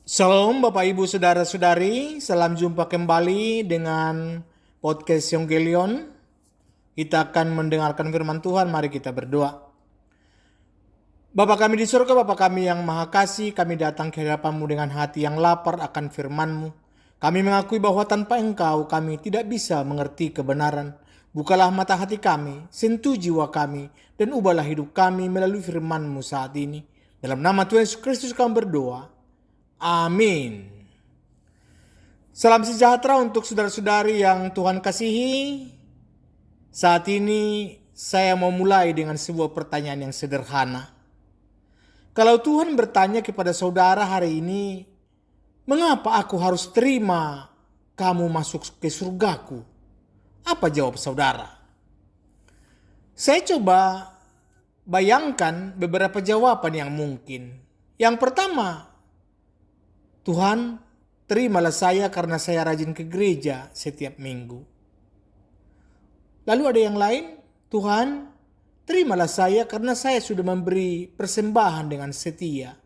Shalom Bapak Ibu Saudara-saudari, salam jumpa kembali dengan podcast Yonggelion. Kita akan mendengarkan firman Tuhan, mari kita berdoa. Bapa kami di surga, Bapa kami yang maha kasih, kami datang ke hadapan-Mu dengan hati yang lapar akan firman-Mu. Kami mengakui bahwa tanpa Engkau kami tidak bisa mengerti kebenaran. Bukalah mata hati kami, sentuh jiwa kami, dan ubahlah hidup kami melalui firman-Mu saat ini. Dalam nama Tuhan Yesus Kristus kami berdoa. Amin. Salam sejahtera untuk saudara-saudari yang Tuhan kasihi. Saat ini saya mau mulai dengan sebuah pertanyaan yang sederhana. Kalau Tuhan bertanya kepada saudara hari ini, mengapa aku harus terima kamu masuk ke surgaku? Apa jawab saudara? Saya coba bayangkan beberapa jawaban yang mungkin. Yang pertama, Tuhan, terimalah saya karena saya rajin ke gereja setiap minggu. Lalu ada yang lain, Tuhan, terimalah saya karena saya sudah memberi persembahan dengan setia.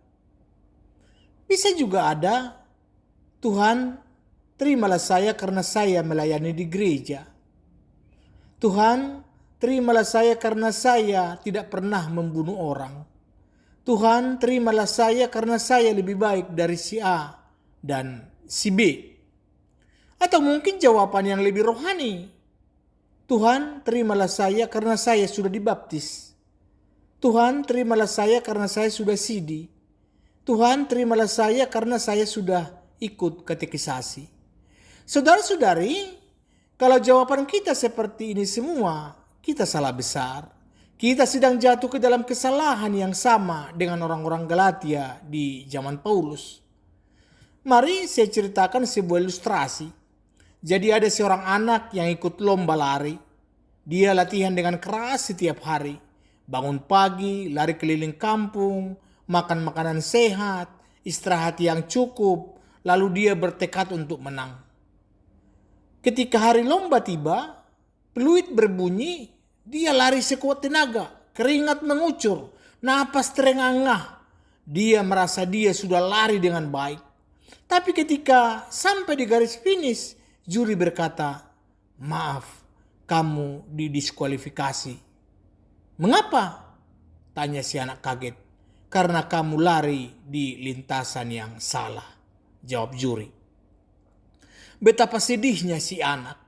Bisa juga ada, Tuhan, terimalah saya karena saya melayani di gereja. Tuhan, terimalah saya karena saya tidak pernah membunuh orang. Tuhan, terimalah saya karena saya lebih baik dari si A dan si B. Atau mungkin jawaban yang lebih rohani. Tuhan, terimalah saya karena saya sudah dibaptis. Tuhan, terimalah saya karena saya sudah sidi. Tuhan, terimalah saya karena saya sudah ikut katekisasi. Saudara-saudari, kalau jawaban kita seperti ini semua, kita salah besar. Kita sedang jatuh ke dalam kesalahan yang sama dengan orang-orang Galatia di zaman Paulus. Mari saya ceritakan sebuah ilustrasi. Jadi ada seorang anak yang ikut lomba lari. Dia latihan dengan keras setiap hari. Bangun pagi, lari keliling kampung, makan makanan sehat, istirahat yang cukup, lalu dia bertekad untuk menang. Ketika hari lomba tiba, peluit berbunyi, dia lari sekuat tenaga, keringat mengucur, napas terengah-engah. Dia merasa dia sudah lari dengan baik. Tapi ketika sampai di garis finish, juri berkata, "Maaf, kamu didiskualifikasi." "Mengapa?" tanya si anak kaget. "Karena kamu lari di lintasan yang salah," jawab juri. Betapa sedihnya si anak.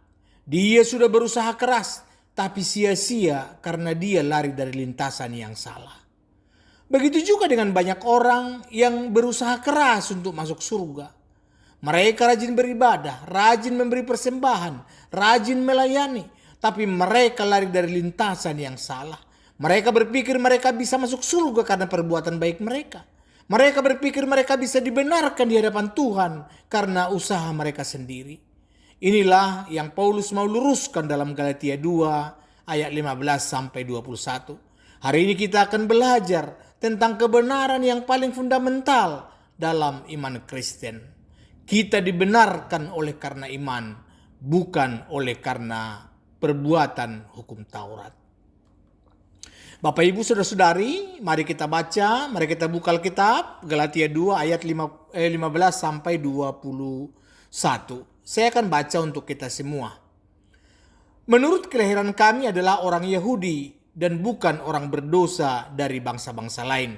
Dia sudah berusaha keras, tapi sia-sia karena dia lari dari lintasan yang salah. Begitu juga dengan banyak orang yang berusaha keras untuk masuk surga. Mereka rajin beribadah, rajin memberi persembahan, rajin melayani, tapi mereka lari dari lintasan yang salah. Mereka berpikir mereka bisa masuk surga karena perbuatan baik mereka. Mereka berpikir mereka bisa dibenarkan di hadapan Tuhan karena usaha mereka sendiri. Inilah yang Paulus mau luruskan dalam Galatia 2 ayat 15 sampai 21. Hari ini kita akan belajar tentang kebenaran yang paling fundamental dalam iman Kristen. Kita dibenarkan oleh karena iman, bukan oleh karena perbuatan hukum Taurat. Bapak Ibu Saudara-saudari, mari kita baca, mari kita buka Alkitab Galatia 2 ayat 15 sampai 21. Saya akan baca untuk kita semua. Menurut kelahiran kami adalah orang Yahudi dan bukan orang berdosa dari bangsa-bangsa lain.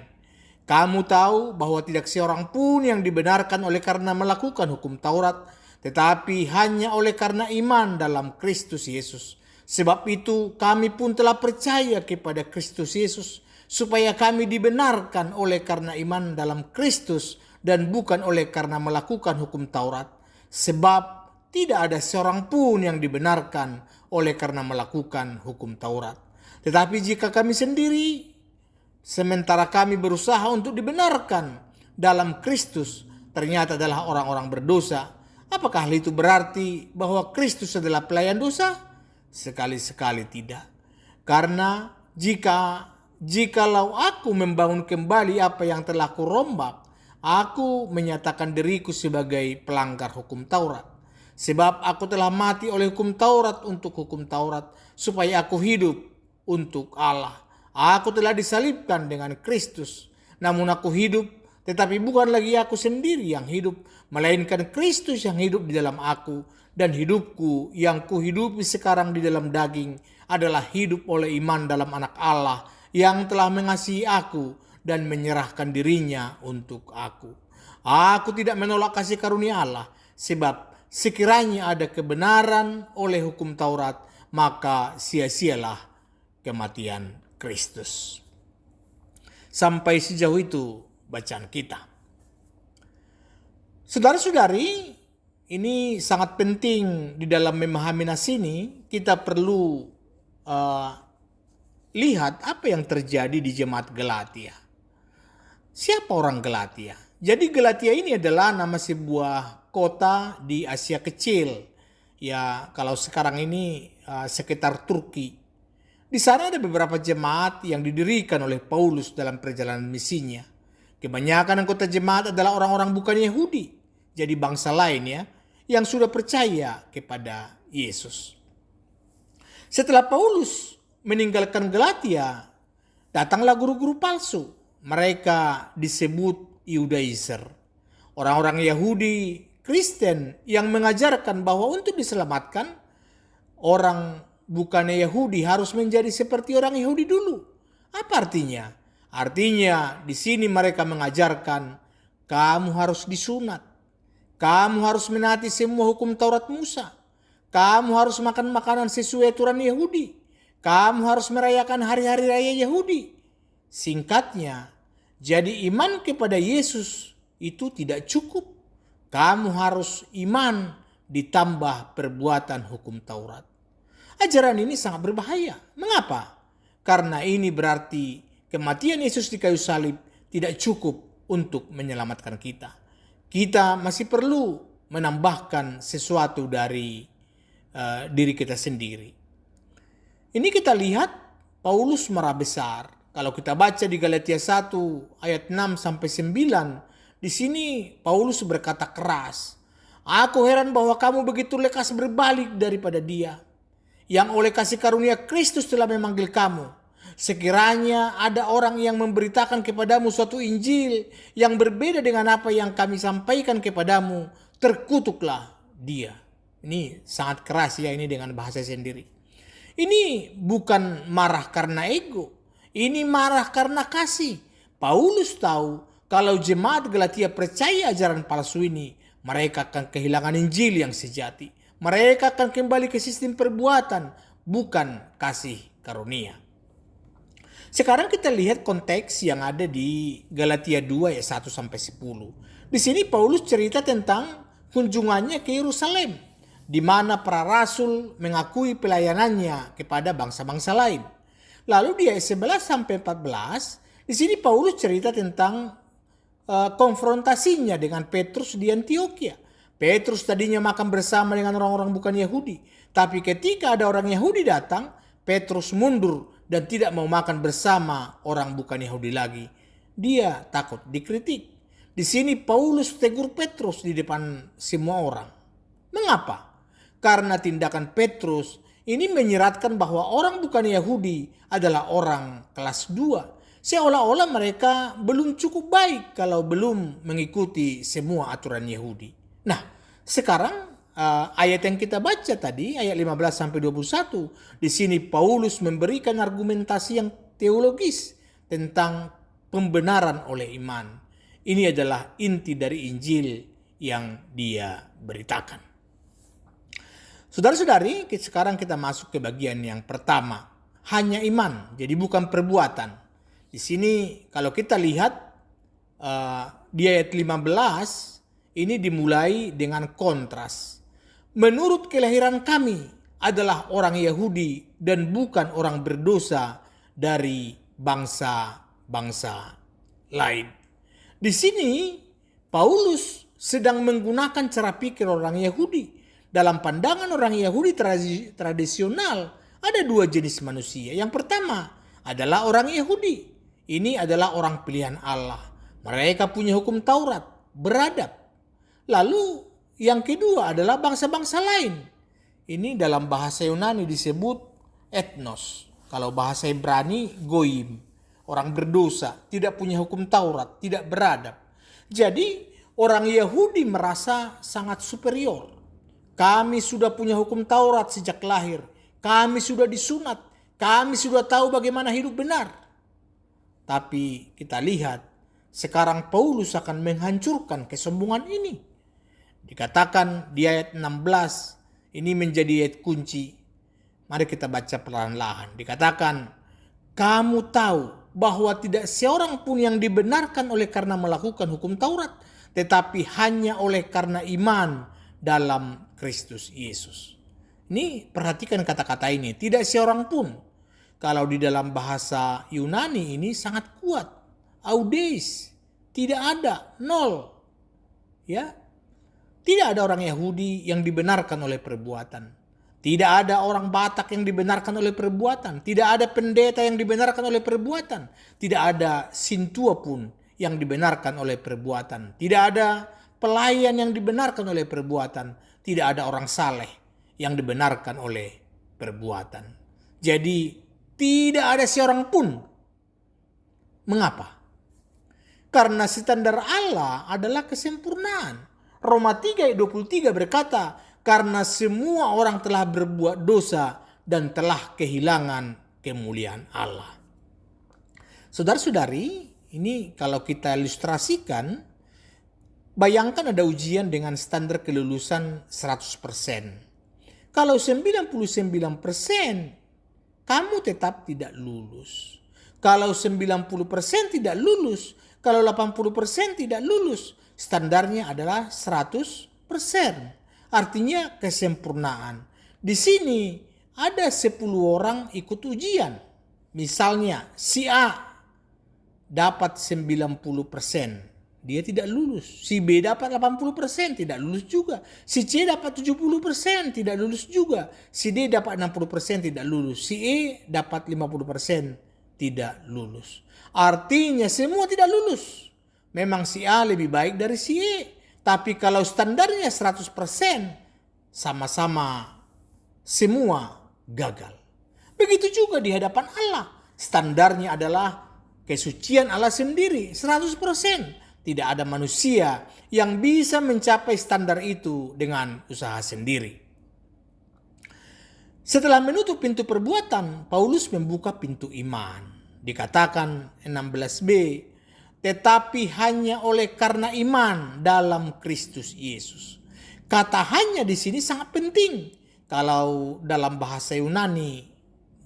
Kamu tahu bahwa tidak seorang pun yang dibenarkan oleh karena melakukan hukum Taurat, tetapi hanya oleh karena iman dalam Kristus Yesus. Sebab itu kami pun telah percaya kepada Kristus Yesus, supaya kami dibenarkan oleh karena iman dalam Kristus dan bukan oleh karena melakukan hukum Taurat. Sebab tidak ada seorang pun yang dibenarkan oleh karena melakukan hukum Taurat. Tetapi jika kami sendiri, sementara kami berusaha untuk dibenarkan dalam Kristus, ternyata adalah orang-orang berdosa, apakah hal itu berarti bahwa Kristus adalah pelayan dosa? Sekali-sekali tidak. Karena jikalau aku membangun kembali apa yang telah kurombak, aku menyatakan diriku sebagai pelanggar hukum Taurat. Sebab aku telah mati oleh hukum Taurat untuk hukum Taurat, supaya aku hidup untuk Allah. Aku telah disalibkan dengan Kristus, namun aku hidup Tetapi bukan lagi aku sendiri yang hidup, melainkan Kristus yang hidup di dalam aku. Dan hidupku yang kuhidupi sekarang di dalam daging adalah hidup oleh iman dalam Anak Allah yang telah mengasihi aku dan menyerahkan dirinya untuk aku. Aku tidak menolak kasih karunia Allah, sebab sekiranya ada kebenaran oleh hukum Taurat, maka sia-sialah kematian Kristus. Sampai sejauh itu bacaan kita. Saudara-saudari, ini sangat penting di dalam memahami nas ini. Kita perlu lihat apa yang terjadi di jemaat Galatia. Siapa orang Galatia? Jadi Galatia ini adalah nama sebuah kota di Asia Kecil. Ya, kalau sekarang ini sekitar Turki. Di sana ada beberapa jemaat yang didirikan oleh Paulus dalam perjalanan misinya. Kebanyakan anggota jemaat adalah orang-orang bukan Yahudi, jadi bangsa lain ya, yang sudah percaya kepada Yesus. Setelah Paulus meninggalkan Galatia, datanglah guru-guru palsu. Mereka disebut Judaizer. Orang-orang Yahudi Kristen yang mengajarkan bahwa untuk diselamatkan, orang bukan Yahudi harus menjadi seperti orang Yahudi dulu. Apa artinya? Artinya di sini mereka mengajarkan kamu harus disunat. Kamu harus menaati semua hukum Taurat Musa. Kamu harus makan makanan sesuai aturan Yahudi. Kamu harus merayakan hari-hari raya Yahudi. Singkatnya, jadi iman kepada Yesus itu tidak cukup. Kamu harus iman ditambah perbuatan hukum Taurat. Ajaran ini sangat berbahaya. Mengapa? Karena ini berarti kematian Yesus di kayu salib tidak cukup untuk menyelamatkan kita. Kita masih perlu menambahkan sesuatu dari diri kita sendiri. Ini kita lihat Paulus marah besar. Kalau kita baca di Galatia 1 ayat 6 sampai 9, di sini Paulus berkata keras, "Aku heran bahwa kamu begitu lekas berbalik daripada Dia, yang oleh kasih karunia Kristus telah memanggil kamu. Sekiranya ada orang yang memberitakan kepadamu suatu Injil yang berbeda dengan apa yang kami sampaikan kepadamu, terkutuklah dia." Ini sangat keras ya, ini dengan bahasa sendiri. Ini bukan marah karena ego. Ini marah karena kasih. Paulus tahu kalau jemaat Galatia percaya ajaran palsu ini, mereka akan kehilangan Injil yang sejati. Mereka akan kembali ke sistem perbuatan, bukan kasih karunia. Sekarang kita lihat konteks yang ada di Galatia 2 ayat 1 sampai 10. Di sini Paulus cerita tentang kunjungannya ke Yerusalem, di mana para rasul mengakui pelayanannya kepada bangsa-bangsa lain. Lalu di ayat 11 sampai 14, di sini Paulus cerita tentang konfrontasinya dengan Petrus di Antiokhia. Petrus tadinya makan bersama dengan orang-orang bukan Yahudi, tapi ketika ada orang Yahudi datang, Petrus mundur dan tidak mau makan bersama orang bukan Yahudi lagi. Dia takut dikritik. Di sini Paulus tegur Petrus di depan semua orang. Mengapa? Karena tindakan Petrus ini menyeratkan bahwa orang bukan Yahudi adalah orang kelas 2. Seolah-olah mereka belum cukup baik kalau belum mengikuti semua aturan Yahudi. Nah, sekarang ayat yang kita baca tadi, ayat 15 sampai 21, di sini Paulus memberikan argumentasi yang teologis tentang pembenaran oleh iman. Ini adalah inti dari Injil yang dia beritakan. Saudara-saudari, sekarang kita masuk ke bagian yang pertama, hanya iman, jadi bukan perbuatan. Di sini kalau kita lihat di ayat 15, ini dimulai dengan kontras. Menurut kelahiran kami adalah orang Yahudi dan bukan orang berdosa dari bangsa-bangsa lain. Di sini Paulus sedang menggunakan cara pikir orang Yahudi. Dalam pandangan orang Yahudi tradisional ada dua jenis manusia. Yang pertama adalah orang Yahudi. Ini adalah orang pilihan Allah. Mereka punya hukum Taurat, beradab. Lalu yang kedua adalah bangsa-bangsa lain. Ini dalam bahasa Yunani disebut etnos. Kalau bahasa Ibrani goyim. Orang berdosa, tidak punya hukum Taurat, tidak beradab. Jadi orang Yahudi merasa sangat superior. Kami sudah punya hukum Taurat sejak lahir. Kami sudah disunat. Kami sudah tahu bagaimana hidup benar. Tapi kita lihat sekarang Paulus akan menghancurkan kesombongan ini. Dikatakan di ayat 16, ini menjadi ayat kunci. Mari kita baca perlahan-lahan. Dikatakan, kamu tahu bahwa tidak seorang pun yang dibenarkan oleh karena melakukan hukum Taurat, tetapi hanya oleh karena iman dalam Kristus Yesus. Ini perhatikan kata-kata ini, tidak seorang pun. Kalau di dalam bahasa Yunani ini sangat kuat, audeis, tidak ada, nol. Ya, tidak ada orang Yahudi yang dibenarkan oleh perbuatan. Tidak ada orang Batak yang dibenarkan oleh perbuatan. Tidak ada pendeta yang dibenarkan oleh perbuatan. Tidak ada sintua pun yang dibenarkan oleh perbuatan. Tidak ada pelayan yang dibenarkan oleh perbuatan. Tidak ada orang saleh yang dibenarkan oleh perbuatan. Jadi tidak ada seorang pun. Mengapa? Karena standar Allah adalah kesempurnaan. Roma 3 ayat 23 berkata, karena semua orang telah berbuat dosa dan telah kehilangan kemuliaan Allah. Saudara-saudari, ini kalau kita ilustrasikan, bayangkan ada ujian dengan standar kelulusan 100%. Kalau 99%, kamu tetap tidak lulus. Kalau 90% tidak lulus, kalau 80% tidak lulus, standarnya adalah 100%. Artinya kesempurnaan. Di sini ada 10 orang ikut ujian. Misalnya si A dapat 90%. Dia tidak lulus. Si B dapat 80%. Tidak lulus juga. Si C dapat 70%. Tidak lulus juga. Si D dapat 60%. Tidak lulus. Si E dapat 50%. Tidak lulus. Artinya semua tidak lulus. Memang si A lebih baik dari si E. Tapi kalau standarnya 100%, sama-sama semua gagal. Begitu juga di hadapan Allah. Standarnya adalah kesucian Allah sendiri, 100%. Tidak ada manusia yang bisa mencapai standar itu dengan usaha sendiri. Setelah menutup pintu perbuatan, Paulus membuka pintu iman. Dikatakan 16b, tetapi hanya oleh karena iman dalam Kristus Yesus. Kata hanya di sini sangat penting. Kalau dalam bahasa Yunani,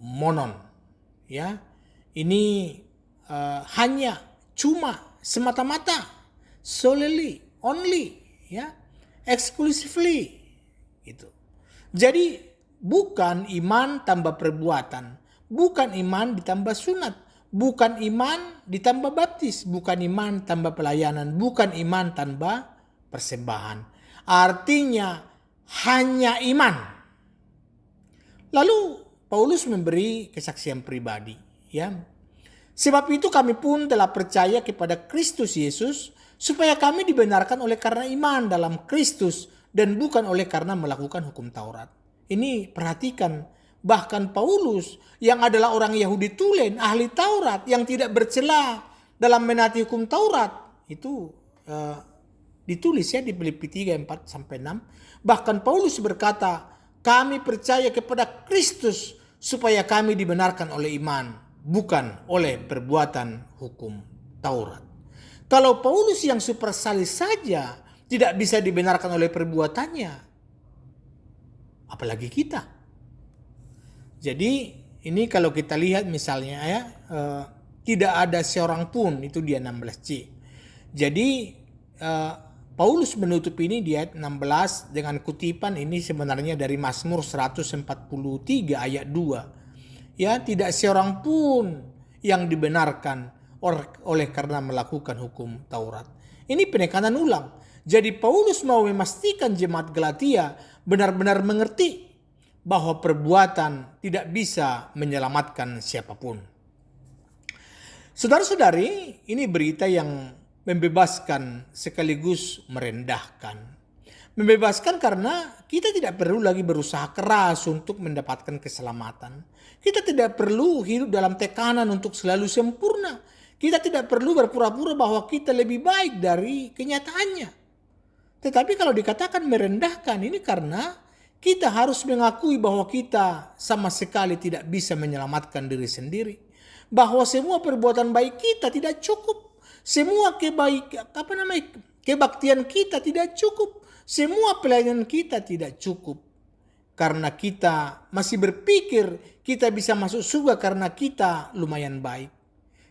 monon, ya, ini hanya, cuma, semata-mata, solely, only, ya, exclusively, gitu. Jadi bukan iman tambah perbuatan, bukan iman ditambah sunat. Bukan iman ditambah baptis, bukan iman tambah pelayanan, bukan iman tambah persembahan. Artinya hanya iman. Lalu Paulus memberi kesaksian pribadi, ya. Sebab itu kami pun telah percaya kepada Kristus Yesus supaya kami dibenarkan oleh karena iman dalam Kristus dan bukan oleh karena melakukan hukum Taurat. Ini perhatikan. Bahkan Paulus yang adalah orang Yahudi tulen, ahli Taurat yang tidak bercela dalam menaati hukum Taurat. Itu ditulis ya di Filipi 3, 4-6. Bahkan Paulus berkata, kami percaya kepada Kristus supaya kami dibenarkan oleh iman, bukan oleh perbuatan hukum Taurat. Kalau Paulus yang supersalis saja tidak bisa dibenarkan oleh perbuatannya, apalagi kita. Jadi ini kalau kita lihat misalnya ya, tidak ada seorang pun, itu dia 16c. Jadi Paulus menutup ini di ayat 16 dengan kutipan ini sebenarnya dari Mazmur 143 ayat 2. Ya, tidak seorang pun yang dibenarkan oleh karena melakukan hukum Taurat. Ini penekanan ulang. Jadi Paulus mau memastikan jemaat Galatia benar-benar mengerti bahwa perbuatan tidak bisa menyelamatkan siapapun. Saudara-saudari, ini berita yang membebaskan sekaligus merendahkan. Membebaskan karena kita tidak perlu lagi berusaha keras untuk mendapatkan keselamatan. Kita tidak perlu hidup dalam tekanan untuk selalu sempurna. Kita tidak perlu berpura-pura bahwa kita lebih baik dari kenyataannya. Tetapi kalau dikatakan merendahkan, ini karena kita harus mengakui bahwa kita sama sekali tidak bisa menyelamatkan diri sendiri. Bahwa semua perbuatan baik kita tidak cukup. Semua kebaktian kita tidak cukup. Semua pelayanan kita tidak cukup. Karena kita masih berpikir kita bisa masuk surga karena kita lumayan baik.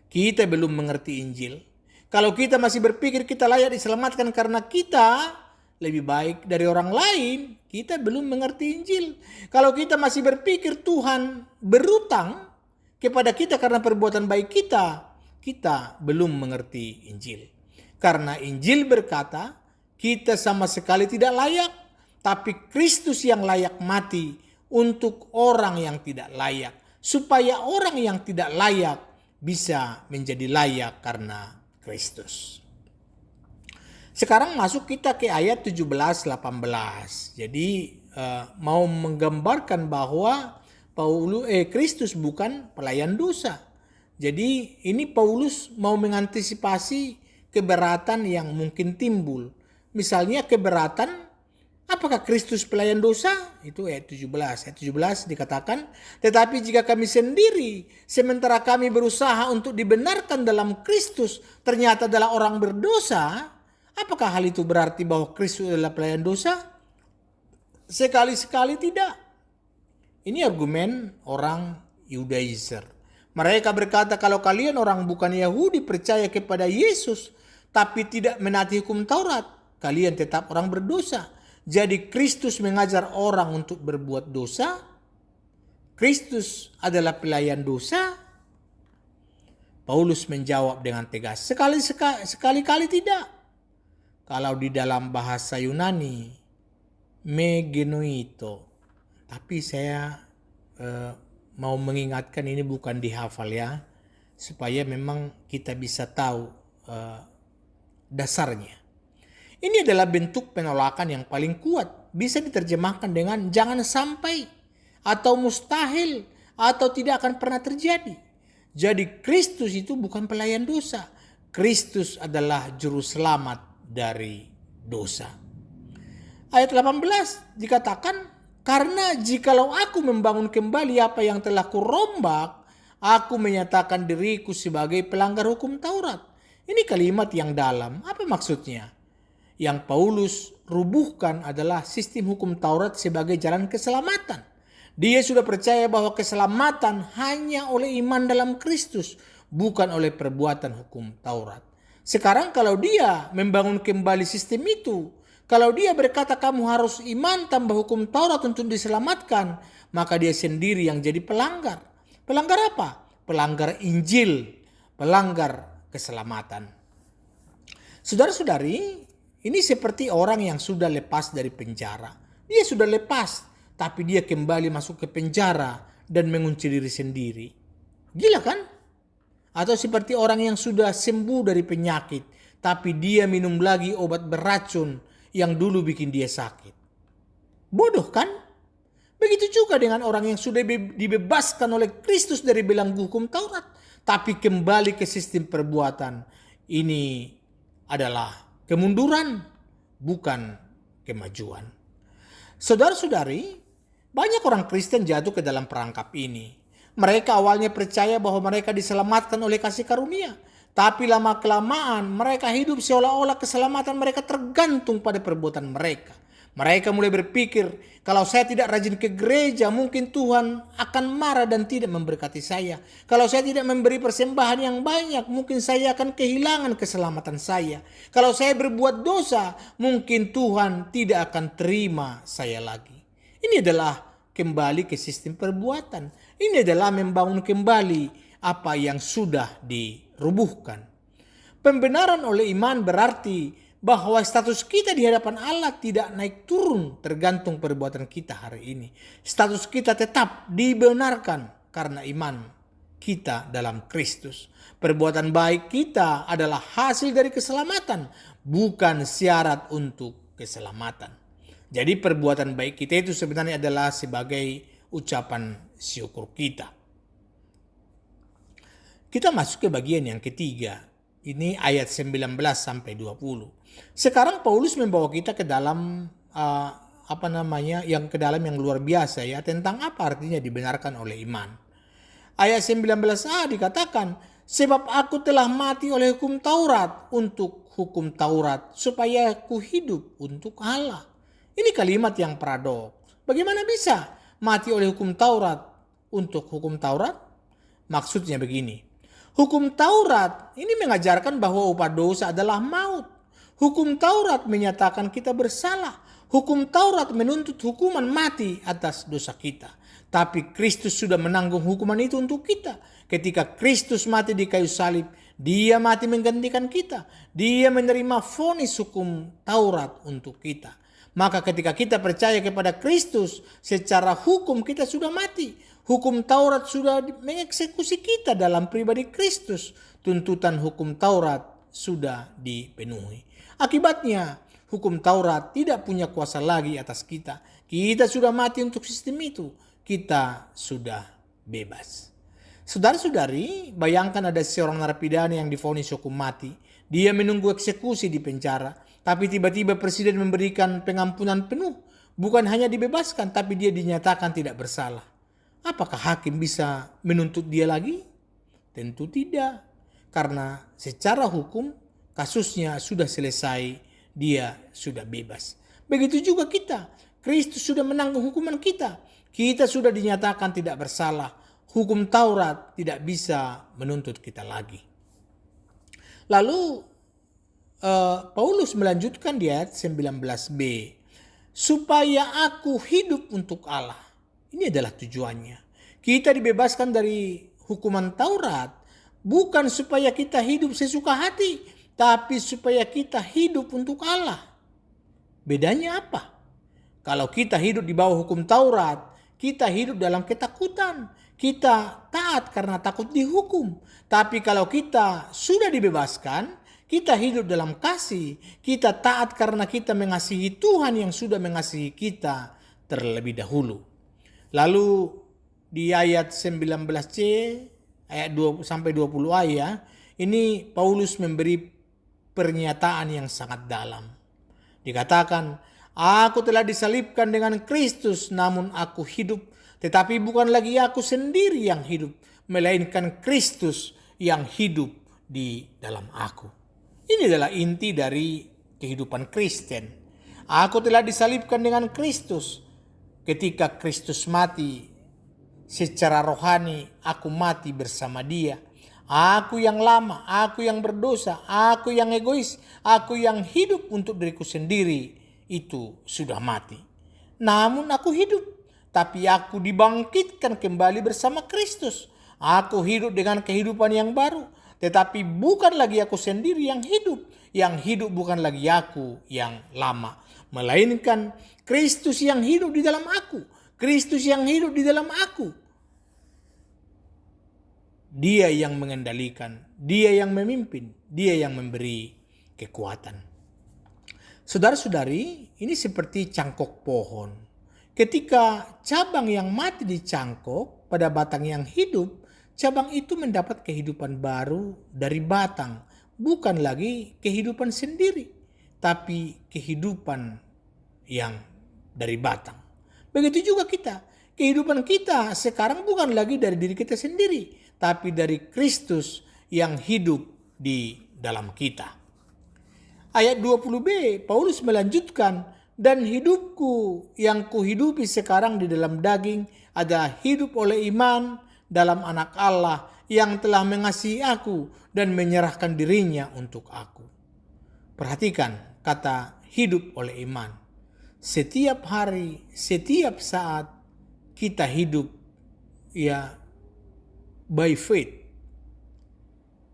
Kita belum mengerti Injil. Kalau kita masih berpikir kita layak diselamatkan karena kita lebih baik dari orang lain, kita belum mengerti Injil. Kalau kita masih berpikir Tuhan berutang kepada kita karena perbuatan baik kita, kita belum mengerti Injil. Karena Injil berkata, kita sama sekali tidak layak, tapi Kristus yang layak mati untuk orang yang tidak layak. Supaya orang yang tidak layak bisa menjadi layak karena Kristus. Sekarang masuk kita ke ayat 17-18. Jadi mau menggambarkan bahwa Kristus bukan pelayan dosa. Jadi ini Paulus mau mengantisipasi keberatan yang mungkin timbul. Misalnya keberatan, apakah Kristus pelayan dosa? Itu ayat 17. Ayat 17 dikatakan, tetapi jika kami sendiri, sementara kami berusaha untuk dibenarkan dalam Kristus, ternyata adalah orang berdosa, apakah hal itu berarti bahwa Kristus adalah pelayan dosa? Sekali-sekali tidak. Ini argumen orang Yudaizer. Mereka berkata, kalau kalian orang bukan Yahudi percaya kepada Yesus, tapi tidak menaati hukum Taurat, kalian tetap orang berdosa. Jadi Kristus mengajar orang untuk berbuat dosa? Kristus adalah pelayan dosa? Paulus menjawab dengan tegas, sekali-kali tidak. Kalau di dalam bahasa Yunani, me genoito. Tapi saya mau mengingatkan ini bukan dihafal ya, supaya memang kita bisa tahu dasarnya. Ini adalah bentuk penolakan yang paling kuat. Bisa diterjemahkan dengan jangan sampai, atau mustahil, atau tidak akan pernah terjadi. Jadi Kristus itu bukan pelayan dosa. Kristus adalah juru selamat dari dosa. Ayat 18 dikatakan, karena jikalau aku membangun kembali apa yang telah kurombak, aku menyatakan diriku sebagai pelanggar hukum Taurat. Ini kalimat yang dalam. Apa maksudnya? Yang Paulus rubuhkan adalah sistem hukum Taurat sebagai jalan keselamatan. Dia sudah percaya bahwa keselamatan hanya oleh iman dalam Kristus, bukan oleh perbuatan hukum Taurat. Sekarang kalau dia membangun kembali sistem itu, kalau dia berkata kamu harus iman tambah hukum Taurat untuk diselamatkan, maka dia sendiri yang jadi pelanggar. Pelanggar apa? Pelanggar Injil, pelanggar keselamatan. Saudara-saudari, ini seperti orang yang sudah lepas dari penjara. Dia sudah lepas, tapi dia kembali masuk ke penjara dan mengunci diri sendiri. Gila kan? Atau seperti orang yang sudah sembuh dari penyakit, tapi dia minum lagi obat beracun yang dulu bikin dia sakit. Bodoh kan? Begitu juga dengan orang yang sudah dibebaskan oleh Kristus dari belenggu hukum Taurat, tapi kembali ke sistem perbuatan. Ini adalah kemunduran, bukan kemajuan. Saudara-saudari, banyak orang Kristen jatuh ke dalam perangkap ini. Mereka awalnya percaya bahwa mereka diselamatkan oleh kasih karunia. Tapi lama-kelamaan mereka hidup seolah-olah keselamatan mereka tergantung pada perbuatan mereka. Mereka mulai berpikir, kalau saya tidak rajin ke gereja, mungkin Tuhan akan marah dan tidak memberkati saya. Kalau saya tidak memberi persembahan yang banyak, mungkin saya akan kehilangan keselamatan saya. Kalau saya berbuat dosa, mungkin Tuhan tidak akan terima saya lagi. Ini adalah kembali ke sistem perbuatan. Ini adalah membangun kembali apa yang sudah dirubuhkan. Pembenaran oleh iman berarti bahwa status kita di hadapan Allah tidak naik turun tergantung perbuatan kita hari ini. Status kita tetap dibenarkan karena iman kita dalam Kristus. Perbuatan baik kita adalah hasil dari keselamatan, bukan syarat untuk keselamatan. Jadi perbuatan baik kita itu sebenarnya adalah sebagai ucapan syukur kita. Kita masuk ke bagian yang ketiga. Ini ayat 19 sampai 20. Sekarang Paulus membawa kita ke dalam yang ke dalam yang luar biasa ya, tentang apa artinya dibenarkan oleh iman. Ayat 19a dikatakan, sebab aku telah mati oleh hukum Taurat untuk hukum Taurat supaya aku hidup untuk Allah. Ini kalimat yang paradoks. Bagaimana bisa mati oleh hukum Taurat untuk hukum Taurat? Maksudnya begini. Hukum Taurat ini mengajarkan bahwa upah dosa adalah maut. Hukum Taurat menyatakan kita bersalah. Hukum Taurat menuntut hukuman mati atas dosa kita. Tapi Kristus sudah menanggung hukuman itu untuk kita. Ketika Kristus mati di kayu salib, Dia mati menggantikan kita. Dia menerima vonis hukum Taurat untuk kita. Maka ketika kita percaya kepada Kristus, secara hukum kita sudah mati. Hukum Taurat sudah mengeksekusi kita dalam pribadi Kristus. Tuntutan hukum Taurat sudah dipenuhi. Akibatnya, hukum Taurat tidak punya kuasa lagi atas kita. Kita sudah mati untuk sistem itu. Kita sudah bebas. Saudara-saudari, bayangkan ada seorang narapidana yang divonis hukum mati. Dia menunggu eksekusi di penjara. Tapi tiba-tiba presiden memberikan pengampunan penuh. Bukan hanya dibebaskan, tapi dia dinyatakan tidak bersalah. Apakah hakim bisa menuntut dia lagi? Tentu tidak. Karena secara hukum kasusnya sudah selesai, dia sudah bebas. Begitu juga kita. Kristus sudah menanggung hukuman kita. Kita sudah dinyatakan tidak bersalah. Hukum Taurat tidak bisa menuntut kita lagi. Lalu Paulus melanjutkan di ayat 19b. Supaya aku hidup untuk Allah. Ini adalah tujuannya. Kita dibebaskan dari hukuman Taurat bukan supaya kita hidup sesuka hati, tapi supaya kita hidup untuk Allah. Bedanya apa? Kalau kita hidup di bawah hukum Taurat, kita hidup dalam ketakutan. Kita taat karena takut dihukum. Tapi kalau kita sudah dibebaskan, kita hidup dalam kasih. Kita taat karena kita mengasihi Tuhan yang sudah mengasihi kita terlebih dahulu. Lalu di ayat 19c, ayat 2 sampai 20a ya, ini Paulus memberi pernyataan yang sangat dalam. Dikatakan, aku telah disalibkan dengan Kristus, namun aku hidup. Tetapi bukan lagi aku sendiri yang hidup, melainkan Kristus yang hidup di dalam aku. Ini adalah inti dari kehidupan Kristen. Aku telah disalibkan dengan Kristus. Ketika Kristus mati, secara rohani aku mati bersama Dia. Aku yang lama, aku yang berdosa, aku yang egois, aku yang hidup untuk diriku sendiri, itu sudah mati. Namun aku hidup, tapi aku dibangkitkan kembali bersama Kristus. Aku hidup dengan kehidupan yang baru, tetapi bukan lagi aku sendiri yang hidup. Yang hidup bukan lagi aku yang lama, melainkan Kristus yang hidup di dalam aku. Kristus yang hidup di dalam aku. Dia yang mengendalikan, Dia yang memimpin, Dia yang memberi kekuatan. Saudara-saudari, ini seperti cangkok pohon. Ketika cabang yang mati dicangkok pada batang yang hidup, cabang itu mendapat kehidupan baru dari batang. Bukan lagi kehidupan sendiri, tapi kehidupan yang dari batang. Begitu juga kita. Kehidupan kita sekarang bukan lagi dari diri kita sendiri, tapi dari Kristus yang hidup di dalam kita. Ayat 20b, Paulus melanjutkan, dan hidupku yang kuhidupi sekarang di dalam daging adalah hidup oleh iman dalam Anak Allah yang telah mengasihi aku dan menyerahkan dirinya untuk aku. Perhatikan kata hidup oleh iman. Setiap hari, setiap saat kita hidup by faith.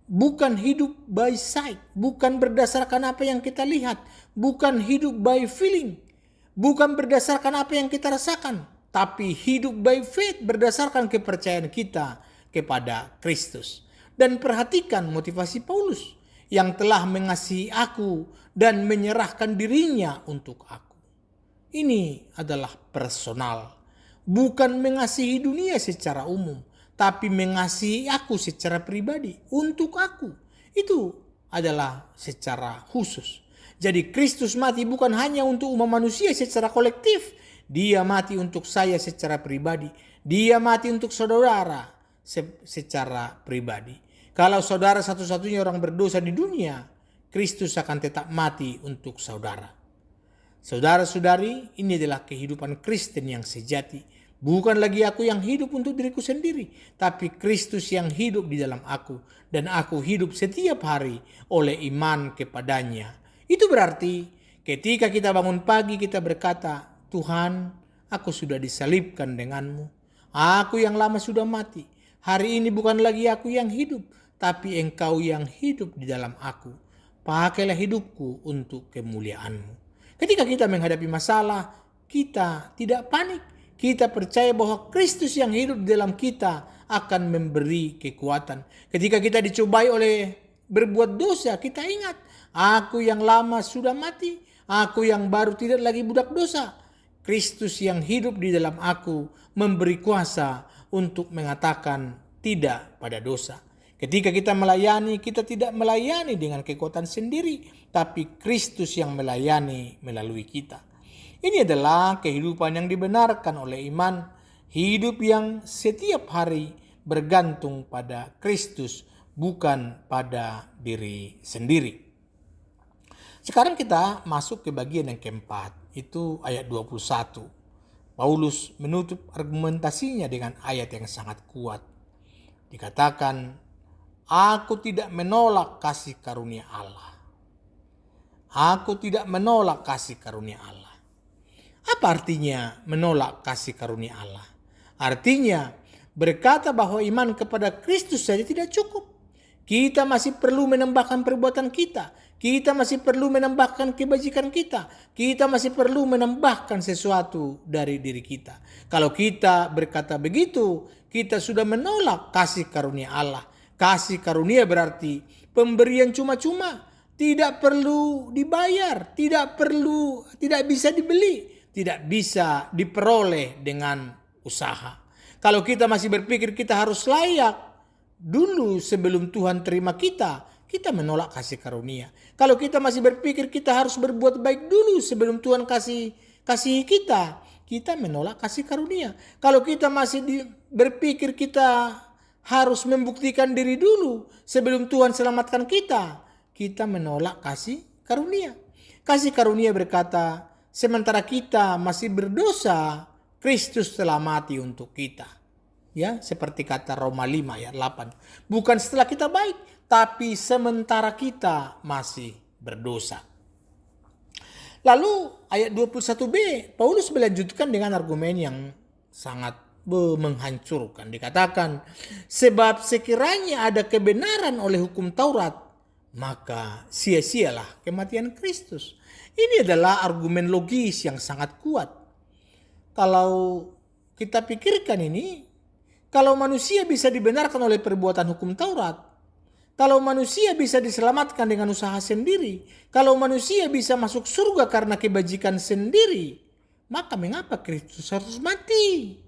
Bukan hidup by sight, bukan berdasarkan apa yang kita lihat, bukan hidup by feeling, bukan berdasarkan apa yang kita rasakan, tapi hidup by faith berdasarkan kepercayaan kita kepada Kristus. Dan perhatikan motivasi Paulus yang telah mengasihi aku dan menyerahkan dirinya untuk aku. Ini adalah personal, bukan mengasihi dunia secara umum, tapi mengasihi aku secara pribadi, untuk aku. Itu adalah secara khusus. Jadi Kristus mati bukan hanya untuk umat manusia secara kolektif. Dia mati untuk saya secara pribadi. Dia mati untuk saudara secara pribadi. Kalau saudara satu-satunya orang berdosa di dunia, Kristus akan tetap mati untuk saudara. Saudara-saudari, ini adalah kehidupan Kristen yang sejati. Bukan lagi aku yang hidup untuk diriku sendiri, tapi Kristus yang hidup di dalam aku. Dan aku hidup setiap hari oleh iman kepadanya. Itu berarti ketika kita bangun pagi kita berkata, Tuhan, aku sudah disalibkan denganmu. Aku yang lama sudah mati. Hari ini bukan lagi aku yang hidup, tapi Engkau yang hidup di dalam aku. Pakailah hidupku untuk kemuliaan-Mu. Ketika kita menghadapi masalah, kita tidak panik. Kita percaya bahwa Kristus yang hidup di dalam kita akan memberi kekuatan. Ketika kita dicobai oleh berbuat dosa, kita ingat, aku yang lama sudah mati, aku yang baru tidak lagi budak dosa. Kristus yang hidup di dalam aku memberi kuasa untuk mengatakan tidak pada dosa. Ketika kita melayani, kita tidak melayani dengan kekuatan sendiri, tapi Kristus yang melayani melalui kita. Ini adalah kehidupan yang dibenarkan oleh iman, hidup yang setiap hari bergantung pada Kristus, bukan pada diri sendiri. Sekarang kita masuk ke bagian yang keempat, itu ayat 21. Paulus menutup argumentasinya dengan ayat yang sangat kuat. Dikatakan, aku tidak menolak kasih karunia Allah. Aku tidak menolak kasih karunia Allah. Apa artinya menolak kasih karunia Allah? Artinya berkata bahwa iman kepada Kristus saja tidak cukup. Kita masih perlu menambahkan perbuatan kita. Kita masih perlu menambahkan kebajikan kita. Kita masih perlu menambahkan sesuatu dari diri kita. Kalau kita berkata begitu, kita sudah menolak kasih karunia Allah. Kasih karunia berarti pemberian cuma-cuma. Tidak perlu dibayar. Tidak bisa dibeli. Tidak bisa diperoleh dengan usaha. Kalau kita masih berpikir kita harus layak dulu sebelum Tuhan terima kita, kita menolak kasih karunia. Kalau kita masih berpikir kita harus berbuat baik dulu sebelum Tuhan kasihi kita, kita menolak kasih karunia. Kalau kita masih berpikir kita harus membuktikan diri dulu sebelum Tuhan selamatkan kita, kita menolak kasih karunia. Kasih karunia berkata, sementara kita masih berdosa, Kristus telah mati untuk kita. Ya, seperti kata Roma 5 ayat 8. Bukan setelah kita baik, tapi sementara kita masih berdosa. Lalu ayat 21b, Paulus melanjutkan dengan argumen yang sangat menghancurkan. Dikatakan, sebab sekiranya ada kebenaran oleh hukum Taurat, maka sia-sialah kematian Kristus. Ini adalah argumen logis yang sangat kuat. Kalau kita pikirkan ini, kalau manusia bisa dibenarkan oleh perbuatan hukum Taurat, kalau manusia bisa diselamatkan dengan usaha sendiri, kalau manusia bisa masuk surga karena kebajikan sendiri, maka mengapa Kristus harus mati?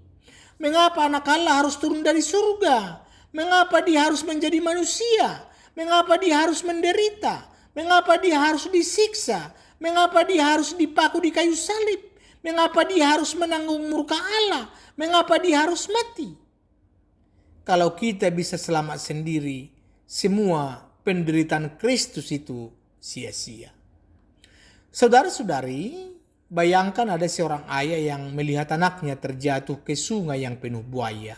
Mengapa anak Allah harus turun dari surga? Mengapa dia harus menjadi manusia? Mengapa dia harus menderita? Mengapa dia harus disiksa? Mengapa dia harus dipaku di kayu salib? Mengapa dia harus menanggung murka Allah? Mengapa dia harus mati? Kalau kita bisa selamat sendiri, semua penderitaan Kristus itu sia-sia. Saudara-saudari, bayangkan ada seorang ayah yang melihat anaknya terjatuh ke sungai yang penuh buaya.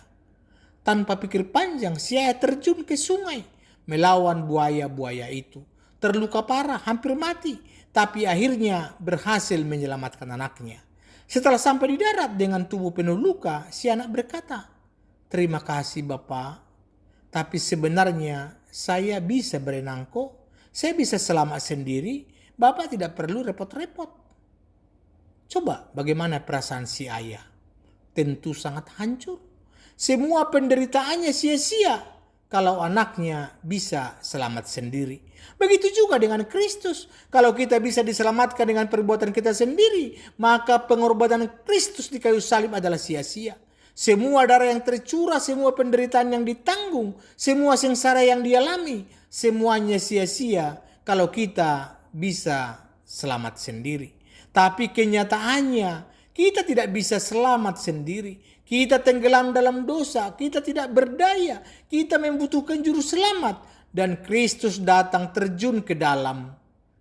Tanpa pikir panjang, si ayah terjun ke sungai melawan buaya-buaya itu. Terluka parah, hampir mati. Tapi akhirnya berhasil menyelamatkan anaknya. Setelah sampai di darat dengan tubuh penuh luka, si anak berkata, terima kasih Bapak, tapi sebenarnya saya bisa berenang kok. Saya bisa selamat sendiri, Bapak tidak perlu repot-repot. Coba bagaimana perasaan si ayah? Tentu sangat hancur. Semua penderitaannya sia-sia kalau anaknya bisa selamat sendiri. Begitu juga dengan Kristus. Kalau kita bisa diselamatkan dengan perbuatan kita sendiri, maka pengorbanan Kristus di kayu salib adalah sia-sia. Semua darah yang tercurah, semua penderitaan yang ditanggung, semua sengsara yang dialami, semuanya sia-sia kalau kita bisa selamat sendiri. Tapi kenyataannya kita tidak bisa selamat sendiri. Kita tenggelam dalam dosa, kita tidak berdaya, kita membutuhkan juru selamat. Dan Kristus datang terjun ke dalam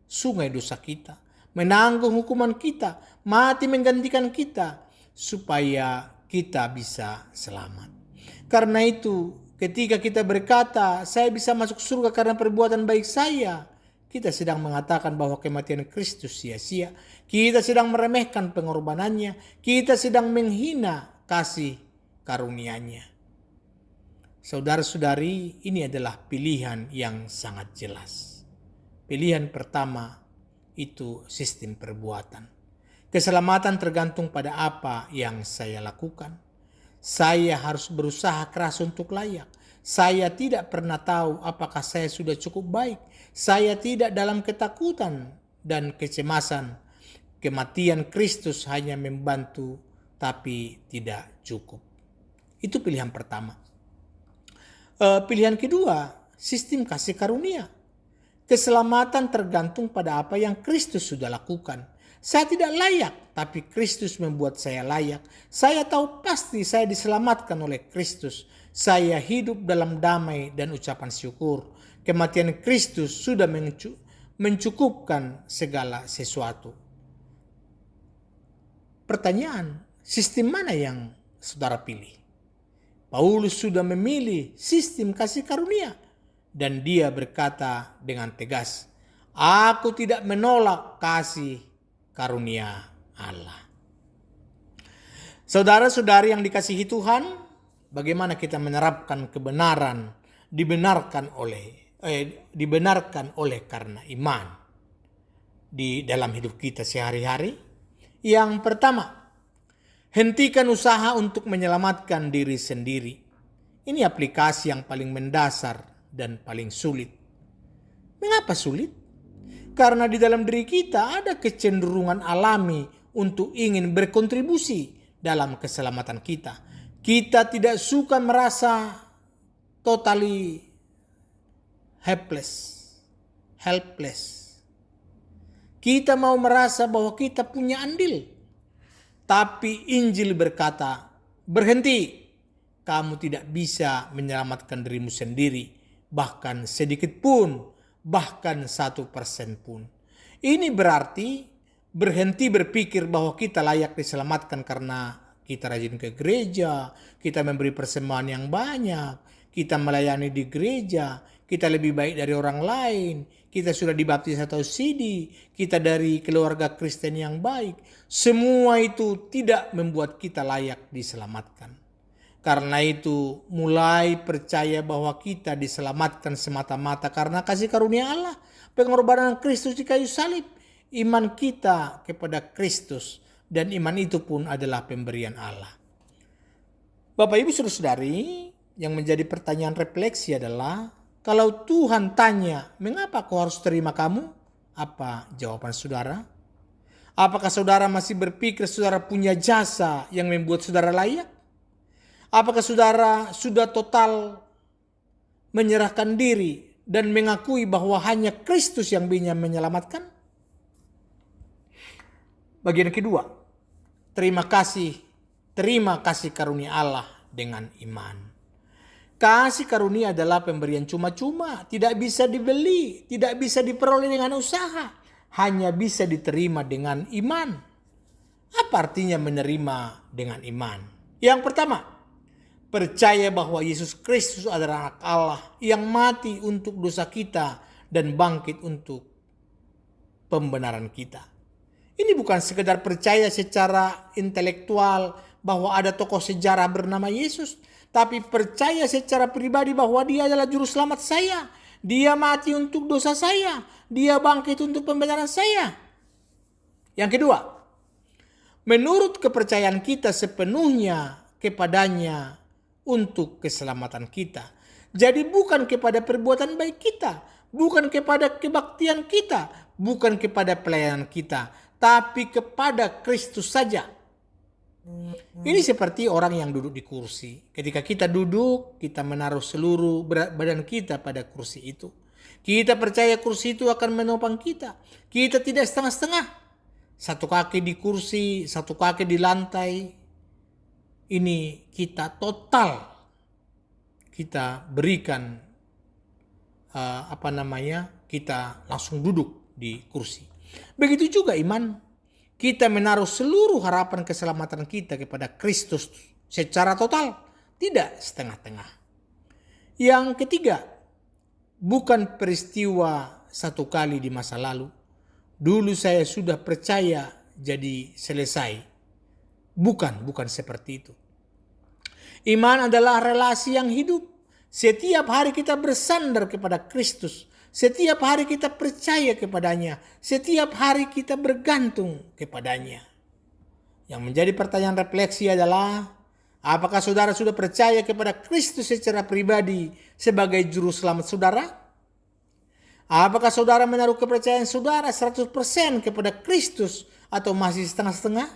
sungai dosa kita, menanggung hukuman kita, mati menggantikan kita, supaya kita bisa selamat. Karena itu, ketika kita berkata, saya bisa masuk surga karena perbuatan baik saya, kita sedang mengatakan bahwa kematian Kristus sia-sia. Kita sedang meremehkan pengorbanannya. Kita sedang menghina kasih karunia-Nya. Saudara-saudari, ini adalah pilihan yang sangat jelas. Pilihan pertama itu sistem perbuatan. Keselamatan tergantung pada apa yang saya lakukan. Saya harus berusaha keras untuk layak. Saya tidak pernah tahu apakah saya sudah cukup baik. Saya tidak dalam ketakutan dan kecemasan. Kematian Kristus hanya membantu, tapi tidak cukup. Itu pilihan pertama. Pilihan kedua, sistem kasih karunia. Keselamatan tergantung pada apa yang Kristus sudah lakukan. Saya tidak layak, tapi Kristus membuat saya layak. Saya tahu pasti saya diselamatkan oleh Kristus. Saya hidup dalam damai dan ucapan syukur. Kematian Kristus sudah mencukupkan segala sesuatu. Pertanyaan, sistem mana yang saudara pilih? Paulus sudah memilih sistem kasih karunia. Dan dia berkata dengan tegas, aku tidak menolak kasih karunia Allah. Saudara-saudari yang dikasihi Tuhan, bagaimana kita menerapkan kebenaran dibenarkan oleh karena iman di dalam hidup kita sehari-hari? Yang pertama, hentikan usaha untuk menyelamatkan diri sendiri. Ini aplikasi yang paling mendasar dan paling sulit. Mengapa sulit? Karena di dalam diri kita ada kecenderungan alami untuk ingin berkontribusi dalam keselamatan kita. Kita tidak suka merasa totally helpless. Kita mau merasa bahwa kita punya andil. Tapi Injil berkata, berhenti. Kamu tidak bisa menyelamatkan dirimu sendiri. Bahkan sedikit pun. Bahkan 1% pun. Ini berarti berhenti berpikir bahwa kita layak diselamatkan karena kita rajin ke gereja, kita memberi persembahan yang banyak, kita melayani di gereja, kita lebih baik dari orang lain, kita sudah dibaptis atau sidi, kita dari keluarga Kristen yang baik. Semua itu tidak membuat kita layak diselamatkan. Karena itu mulai percaya bahwa kita diselamatkan semata-mata karena kasih karunia Allah, pengorbanan Kristus di kayu salib, iman kita kepada Kristus, dan iman itu pun adalah pemberian Allah. Bapak Ibu Saudara-saudari, yang menjadi pertanyaan refleksi adalah, kalau Tuhan tanya, mengapa kau harus terima kamu? Apa jawaban saudara? Apakah saudara masih berpikir saudara punya jasa yang membuat saudara layak? Apakah saudara sudah total menyerahkan diri dan mengakui bahwa hanya Kristus yang bisa menyelamatkan? Bagian kedua, terima kasih karunia Allah dengan iman. Kasih karunia adalah pemberian cuma-cuma, tidak bisa dibeli, tidak bisa diperoleh dengan usaha, hanya bisa diterima dengan iman. Apa artinya menerima dengan iman? Yang pertama, percaya bahwa Yesus Kristus adalah anak Allah yang mati untuk dosa kita dan bangkit untuk pembenaran kita. Ini bukan sekedar percaya secara intelektual bahwa ada tokoh sejarah bernama Yesus, tapi percaya secara pribadi bahwa dia adalah juru selamat saya. Dia mati untuk dosa saya. Dia bangkit untuk pembenaran saya. Yang kedua, menurut kepercayaan kita sepenuhnya kepadanya untuk keselamatan kita. Jadi bukan kepada perbuatan baik kita, bukan kepada kebaktian kita, bukan kepada pelayanan kita, tapi kepada Kristus saja. Ini seperti orang yang duduk di kursi. Ketika kita duduk, kita menaruh seluruh berat badan kita pada kursi itu. Kita percaya kursi itu akan menopang kita. Kita tidak setengah-setengah. Satu kaki di kursi, satu kaki di lantai. Ini kita total. Kita berikan kita langsung duduk di kursi. Begitu juga iman. Kita menaruh seluruh harapan keselamatan kita kepada Kristus secara total, tidak setengah-tengah. Yang ketiga, bukan peristiwa satu kali di masa lalu. Dulu saya sudah percaya jadi selesai. Bukan seperti itu. Iman adalah relasi yang hidup. Setiap hari kita bersandar kepada Kristus. Setiap hari kita percaya kepadanya. Setiap hari kita bergantung kepadanya. Yang menjadi pertanyaan refleksi adalah, apakah saudara sudah percaya kepada Kristus secara pribadi sebagai juru selamat saudara? Apakah saudara menaruh kepercayaan saudara 100% kepada Kristus atau masih setengah-setengah?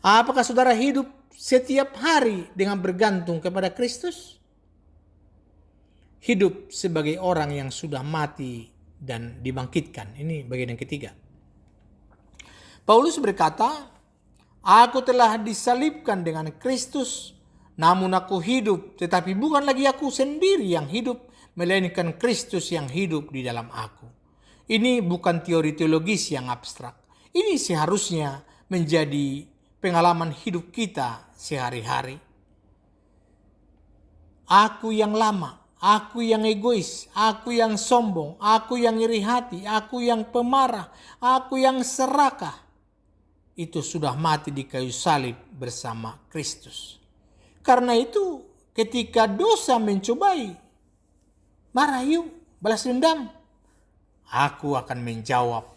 Apakah saudara hidup setiap hari dengan bergantung kepada Kristus? Hidup sebagai orang yang sudah mati dan dibangkitkan. Ini bagian yang ketiga. Paulus berkata, aku telah disalibkan dengan Kristus, namun aku hidup, tetapi bukan lagi aku sendiri yang hidup, melainkan Kristus yang hidup di dalam aku. Ini bukan teori teologis yang abstrak. Ini seharusnya menjadi pengalaman hidup kita sehari-hari. Aku yang lama, aku yang egois, aku yang sombong, aku yang iri hati, aku yang pemarah, aku yang serakah. Itu sudah mati di kayu salib bersama Kristus. Karena itu ketika dosa mencobai, marah yuk, balas dendam. Aku akan menjawab,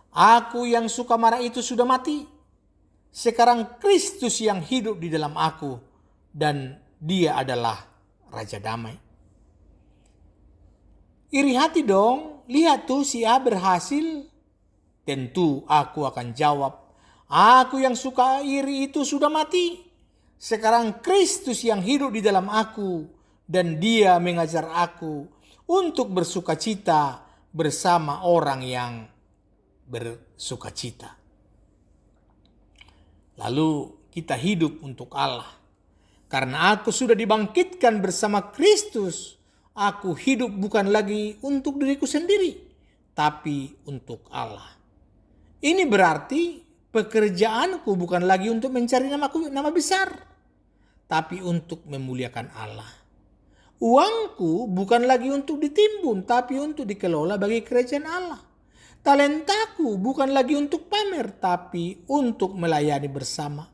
aku yang suka marah itu sudah mati. Sekarang Kristus yang hidup di dalam aku dan dia adalah Raja Damai. Iri hati dong, lihat tuh si A berhasil. Tentu aku akan jawab, aku yang suka iri itu sudah mati. Sekarang Kristus yang hidup di dalam aku dan dia mengajar aku untuk bersukacita bersama orang yang bersukacita. Lalu kita hidup untuk Allah. Karena aku sudah dibangkitkan bersama Kristus, aku hidup bukan lagi untuk diriku sendiri, tapi untuk Allah. Ini berarti pekerjaanku bukan lagi untuk mencari nama besar, tapi untuk memuliakan Allah. Uangku bukan lagi untuk ditimbun, tapi untuk dikelola bagi kerajaan Allah. Talentaku bukan lagi untuk pamer, tapi untuk melayani bersama.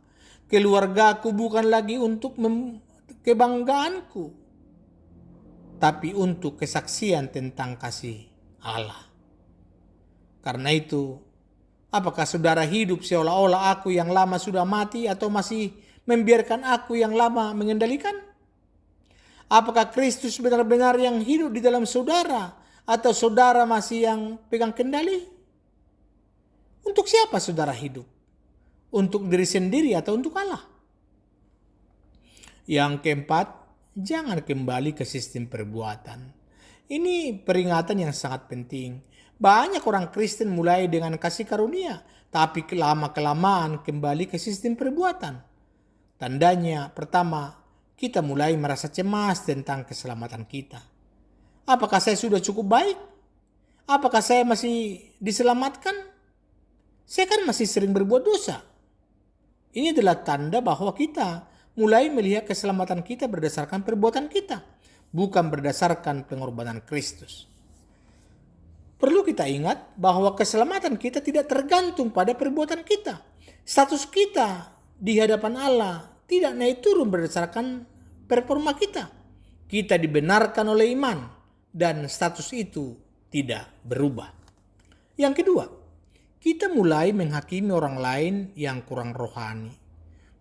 Keluargaku bukan lagi untuk kebanggaanku, tapi untuk kesaksian tentang kasih Allah. Karena itu, apakah saudara hidup seolah-olah aku yang lama sudah mati atau masih membiarkan aku yang lama mengendalikan? Apakah Kristus benar-benar yang hidup di dalam saudara atau saudara masih yang pegang kendali? Untuk siapa saudara hidup? Untuk diri sendiri atau untuk Allah? Yang keempat, jangan kembali ke sistem perbuatan. Ini peringatan yang sangat penting. Banyak orang Kristen mulai dengan kasih karunia, tapi lama-kelamaan kembali ke sistem perbuatan. Tandanya, pertama, kita mulai merasa cemas tentang keselamatan kita. Apakah saya sudah cukup baik? Apakah saya masih diselamatkan? Saya kan masih sering berbuat dosa. Ini adalah tanda bahwa kita mulai melihat keselamatan kita berdasarkan perbuatan kita, bukan berdasarkan pengorbanan Kristus. Perlu kita ingat bahwa keselamatan kita tidak tergantung pada perbuatan kita. Status kita di hadapan Allah tidak naik turun berdasarkan performa kita. Kita dibenarkan oleh iman dan status itu tidak berubah. Yang kedua, kita mulai menghakimi orang lain yang kurang rohani.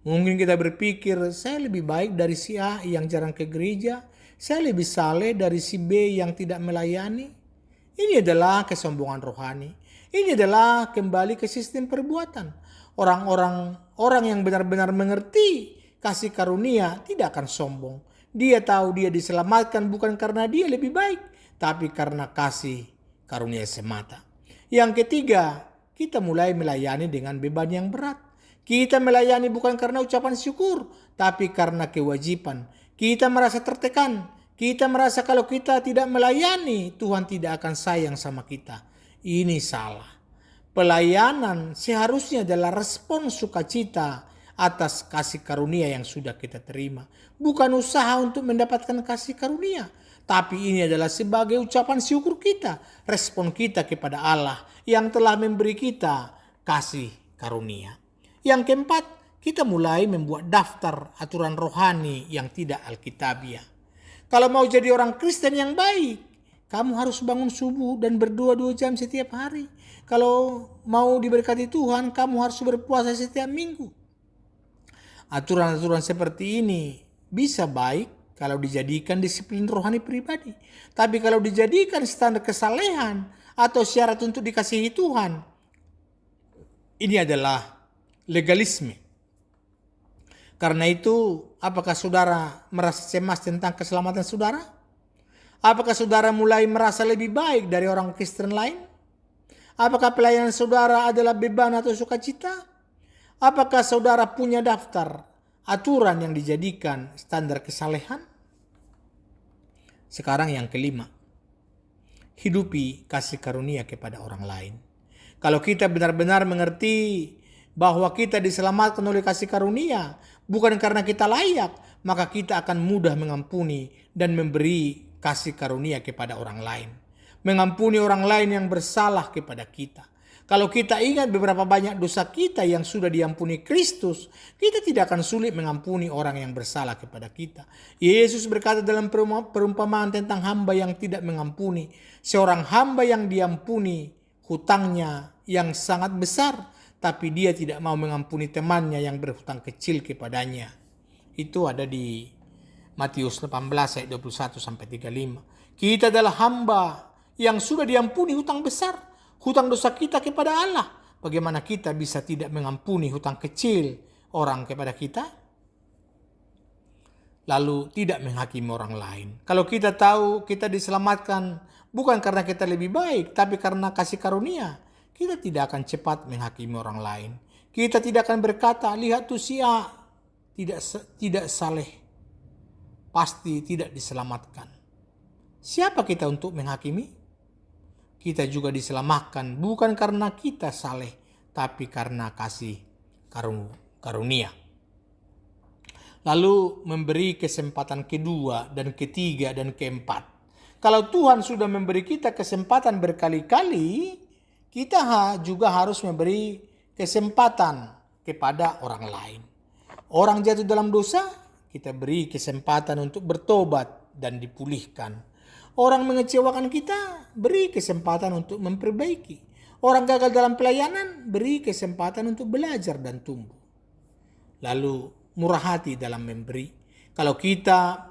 Mungkin kita berpikir, saya lebih baik dari si A yang jarang ke gereja, saya lebih saleh dari si B yang tidak melayani. Ini adalah kesombongan rohani. Ini adalah kembali ke sistem perbuatan. Orang yang benar-benar mengerti kasih karunia tidak akan sombong. Dia tahu dia diselamatkan bukan karena dia lebih baik, tapi karena kasih karunia semata. Yang ketiga, kita mulai melayani dengan beban yang berat. Kita melayani bukan karena ucapan syukur, tapi karena kewajiban. Kita merasa tertekan. Kita merasa kalau kita tidak melayani, Tuhan tidak akan sayang sama kita. Ini salah. Pelayanan seharusnya adalah respon sukacita atas kasih karunia yang sudah kita terima. Bukan usaha untuk mendapatkan kasih karunia. Tapi ini adalah sebagai ucapan syukur kita. Respon kita kepada Allah yang telah memberi kita kasih karunia. Yang keempat, kita mulai membuat daftar aturan rohani yang tidak alkitabiah. Kalau mau jadi orang Kristen yang baik, kamu harus bangun subuh dan berdoa 2 jam setiap hari. Kalau mau diberkati Tuhan, kamu harus berpuasa setiap minggu. Aturan-aturan seperti ini bisa baik kalau dijadikan disiplin rohani pribadi. Tapi kalau dijadikan standar kesalehan atau syarat untuk dikasihi Tuhan, ini adalah legalisme. Karena itu, apakah saudara merasa cemas tentang keselamatan saudara? Apakah saudara mulai merasa lebih baik dari orang Kristen lain? Apakah pelayanan saudara adalah beban atau sukacita? Apakah saudara punya daftar aturan yang dijadikan standar kesalehan? Sekarang yang kelima, hidupi kasih karunia kepada orang lain. Kalau kita benar-benar mengerti bahwa kita diselamatkan oleh kasih karunia, bukan karena kita layak, maka kita akan mudah mengampuni dan memberi kasih karunia kepada orang lain. Mengampuni orang lain yang bersalah kepada kita. Kalau kita ingat beberapa banyak dosa kita yang sudah diampuni Kristus, kita tidak akan sulit mengampuni orang yang bersalah kepada kita. Yesus berkata dalam perumpamaan tentang hamba yang tidak mengampuni. Seorang hamba yang diampuni hutangnya yang sangat besar, tapi dia tidak mau mengampuni temannya yang berhutang kecil kepadanya. Itu ada di Matius 18 ayat 21 sampai 35. Kita adalah hamba yang sudah diampuni hutang besar, hutang dosa kita kepada Allah. Bagaimana kita bisa tidak mengampuni hutang kecil orang kepada kita? Lalu tidak menghakimi orang lain. Kalau kita tahu kita diselamatkan bukan karena kita lebih baik, tapi karena kasih karunia, kita tidak akan cepat menghakimi orang lain. Kita tidak akan berkata, lihat tuh si A tidak saleh, pasti tidak diselamatkan. Siapa kita untuk menghakimi? Kita juga diselamatkan bukan karena kita saleh, tapi karena kasih karunia. Lalu memberi kesempatan kedua dan ketiga dan keempat. Kalau Tuhan sudah memberi kita kesempatan berkali-kali, kita juga harus memberi kesempatan kepada orang lain. Orang jatuh dalam dosa, kita beri kesempatan untuk bertobat dan dipulihkan. Orang mengecewakan kita, beri kesempatan untuk memperbaiki. Orang gagal dalam pelayanan, beri kesempatan untuk belajar dan tumbuh. Lalu murah hati dalam memberi. Kalau kita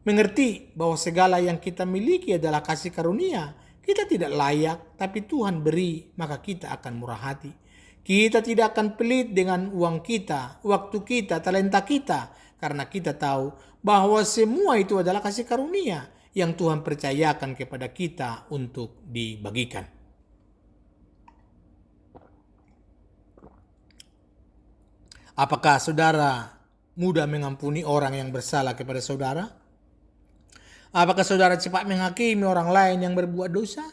mengerti bahwa segala yang kita miliki adalah kasih karunia, kita tidak layak, tapi Tuhan beri, maka kita akan murah hati. Kita tidak akan pelit dengan uang kita, waktu kita, talenta kita, karena kita tahu bahwa semua itu adalah kasih karunia yang Tuhan percayakan kepada kita untuk dibagikan. Apakah saudara mudah mengampuni orang yang bersalah kepada saudara? Apakah saudara cepat menghakimi orang lain yang berbuat dosa?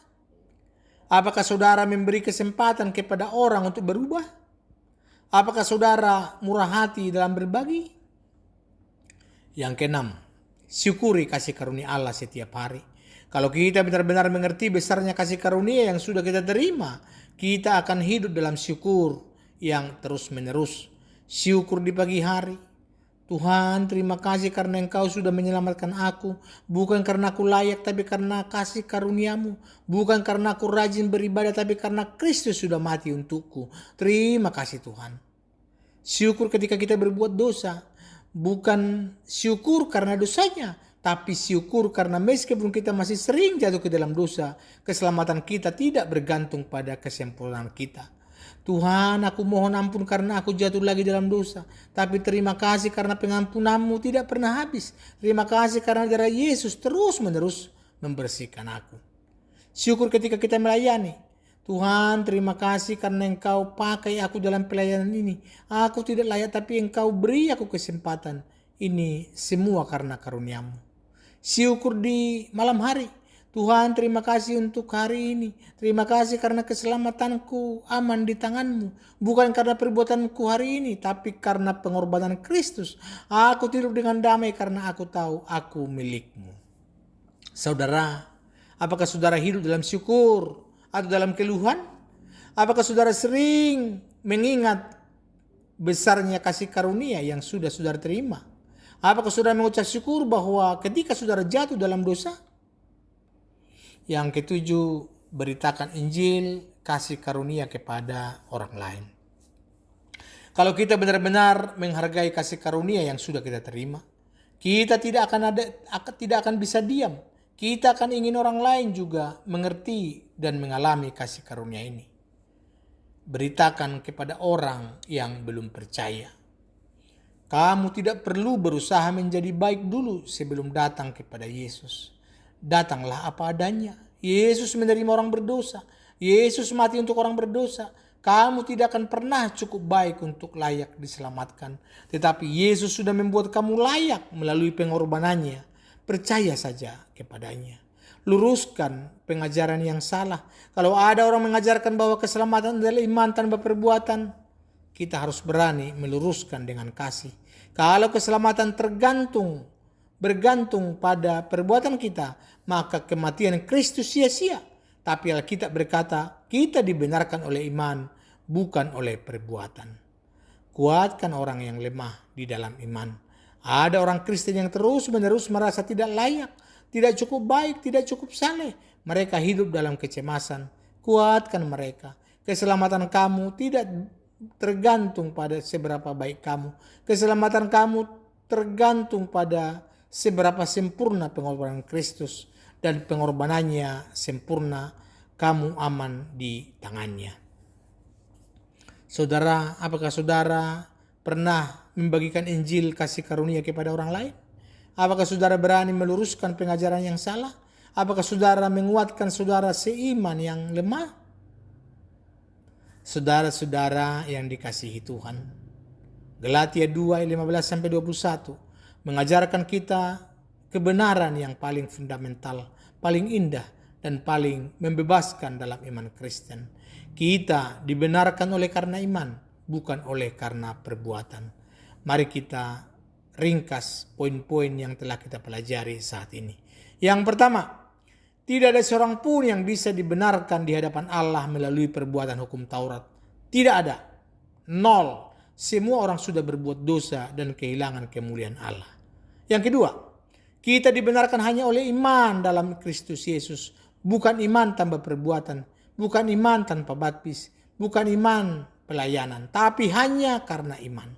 Apakah saudara memberi kesempatan kepada orang untuk berubah? Apakah saudara murah hati dalam berbagi? Yang keenam, syukuri kasih karunia Allah setiap hari. Kalau kita benar-benar mengerti besarnya kasih karunia yang sudah kita terima, kita akan hidup dalam syukur yang terus-menerus. Syukur di pagi hari. Tuhan, terima kasih karena Engkau sudah menyelamatkan aku. Bukan karena aku layak, tapi karena kasih karuniamu. Bukan karena aku rajin beribadah, tapi karena Kristus sudah mati untukku. Terima kasih Tuhan. Syukur ketika kita berbuat dosa. Bukan syukur karena dosanya, tapi syukur karena meskipun kita masih sering jatuh ke dalam dosa, keselamatan kita tidak bergantung pada kesempurnaan kita. Tuhan, aku mohon ampun karena aku jatuh lagi dalam dosa. Tapi terima kasih karena pengampunanmu tidak pernah habis. Terima kasih karena darah Yesus terus-menerus membersihkan aku. Syukur ketika kita melayani. Tuhan, terima kasih karena Engkau pakai aku dalam pelayanan ini. Aku tidak layak tapi Engkau beri aku kesempatan. Ini semua karena karunia-Mu. Syukur di malam hari. Tuhan, terima kasih untuk hari ini. Terima kasih karena keselamatanku aman di tangan-Mu. Bukan karena perbuatanku hari ini, tapi karena pengorbanan Kristus. Aku tidur dengan damai karena aku tahu aku milik-Mu. Saudara, apakah saudara hidup dalam syukur atau dalam keluhan? Apakah saudara sering mengingat besarnya kasih karunia yang sudah saudara terima? Apakah saudara mengucap syukur bahwa ketika saudara jatuh dalam dosa? Yang ketujuh, beritakan Injil kasih karunia kepada orang lain. Kalau kita benar-benar menghargai kasih karunia yang sudah kita terima, kita tidak akan bisa diam. Kita akan ingin orang lain juga mengerti dan mengalami kasih karunia ini. Beritakan kepada orang yang belum percaya. Kamu tidak perlu berusaha menjadi baik dulu sebelum datang kepada Yesus. Datanglah apa adanya. Yesus menerima orang berdosa. Yesus mati untuk orang berdosa. Kamu tidak akan pernah cukup baik untuk layak diselamatkan. Tetapi Yesus sudah membuat kamu layak melalui pengorbanannya. Percaya saja kepadanya. Luruskan pengajaran yang salah. Kalau ada orang mengajarkan bahwa keselamatan adalah iman tanpa perbuatan, kita harus berani meluruskan dengan kasih. Kalau keselamatan bergantung pada perbuatan kita, maka kematian Kristus sia-sia. Tapi Alkitab berkata, kita dibenarkan oleh iman, bukan oleh perbuatan. Kuatkan orang yang lemah di dalam iman. Ada orang Kristen yang terus-menerus merasa tidak layak, tidak cukup baik, tidak cukup saleh. Mereka hidup dalam kecemasan. Kuatkan mereka. Keselamatan kamu tidak tergantung pada seberapa baik kamu. Keselamatan kamu tergantung pada seberapa sempurna pengorbanan Kristus, dan pengorbanannya sempurna, kamu aman di tangannya. Saudara, apakah saudara pernah membagikan Injil kasih karunia kepada orang lain? Apakah saudara berani meluruskan pengajaran yang salah? Apakah saudara menguatkan saudara seiman yang lemah? Saudara-saudara yang dikasihi Tuhan, Galatia 2 ayat 15-21 mengajarkan kita kebenaran yang paling fundamental, paling indah, dan paling membebaskan dalam iman Kristen. Kita dibenarkan oleh karena iman, bukan oleh karena perbuatan. Mari kita ringkas poin-poin yang telah kita pelajari saat ini. Yang pertama, tidak ada seorang pun yang bisa dibenarkan di hadapan Allah melalui perbuatan hukum Taurat. Tidak ada. Nol. Semua orang sudah berbuat dosa dan kehilangan kemuliaan Allah. Yang kedua, kita dibenarkan hanya oleh iman dalam Kristus Yesus. Bukan iman tanpa perbuatan. Bukan iman tanpa baptis. Bukan iman pelayanan. Tapi hanya karena iman.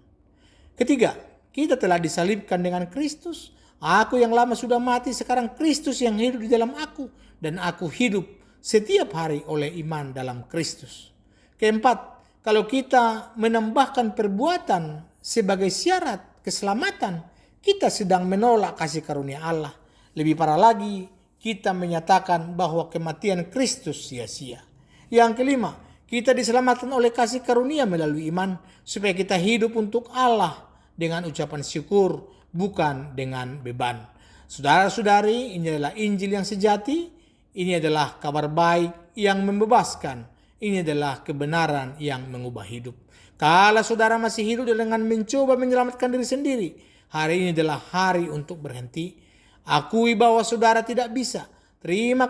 Ketiga, kita telah disalibkan dengan Kristus. Aku yang lama sudah mati, sekarang Kristus yang hidup di dalam aku. Dan aku hidup setiap hari oleh iman dalam Kristus. Keempat, kalau kita menambahkan perbuatan sebagai syarat keselamatan, kita sedang menolak kasih karunia Allah. Lebih parah lagi, kita menyatakan bahwa kematian Kristus sia-sia. Yang kelima, kita diselamatkan oleh kasih karunia melalui iman, supaya kita hidup untuk Allah dengan ucapan syukur, bukan dengan beban. Saudara-saudari, ini adalah Injil yang sejati. Ini adalah kabar baik yang membebaskan. Ini adalah kebenaran yang mengubah hidup. Kalau saudara masih hidup dengan mencoba menyelamatkan diri sendiri, hari ini adalah hari untuk berhenti. Akui bahwa saudara tidak bisa. Terima